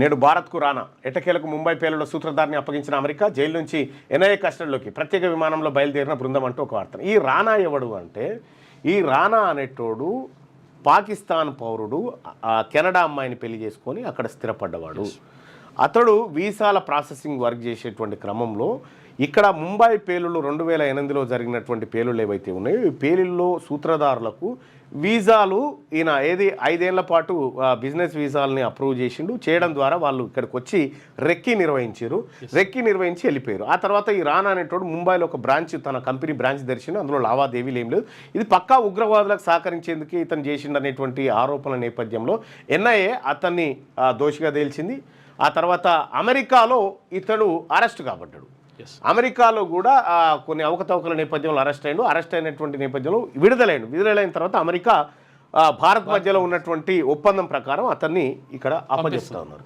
నేడు భారత్కు రానా ఎట్టకేలకు ముంబై పేలుళ్ల సూత్రధారిని అప్పగించిన అమెరికా జైలు నుంచి ఎన్ఐఏ కస్టడీలోకి ప్రత్యేక విమానంలో బయలుదేరిన బృందం అంటూ ఒక వార్త. ఈ రానా ఎవడు అంటే, ఈ రానా అనేటోడు పాకిస్తాన్ పౌరుడు, కెనడా అమ్మాయిని పెళ్లి చేసుకొని అక్కడ స్థిరపడ్డవాడు. అతడు వీసాల ప్రాసెసింగ్ వర్క్ చేసేటువంటి క్రమంలో ఇక్కడ ముంబై పేలుళ్ళు 2008లో జరిగినటువంటి పేలుళ్ళు ఏవైతే ఉన్నాయో ఈ పేలుల్లో సూత్రధారులకు వీసాలు ఈయన 5 ఏళ్ల పాటు బిజినెస్ వీసాలని అప్రూవ్ చేయడం ద్వారా వాళ్ళు ఇక్కడికి వచ్చి రెక్కి నిర్వహించి వెళ్ళిపోయారు. ఆ తర్వాత ఈ రానా అనేటోడు ముంబైలో ఒక బ్రాంచ్, తన కంపెనీ బ్రాంచ్ తెరిచిండు. అందులో లావాదేవీలు ఏం లేదు. ఇది పక్కా ఉగ్రవాదులకు సహకరించేందుకు ఇతను చేసిండు అనేటువంటి ఆరోపణల నేపథ్యంలో ఎన్ఐఏ అతన్ని దోషిగా తేల్చింది. ఆ తర్వాత అమెరికాలో ఇతడు అరెస్ట్ కాబడ్డాడు. అమెరికాలో కూడా కొన్ని అవకతవకల నేపథ్యంలో అరెస్ట్ అయినటువంటి నేపథ్యంలో విడుదలైన తర్వాత అమెరికా భారత్ మధ్యలో ఉన్నటువంటి ఒప్పందం ప్రకారం అతన్ని ఇక్కడ అప్పజెప్తా ఉన్నారు.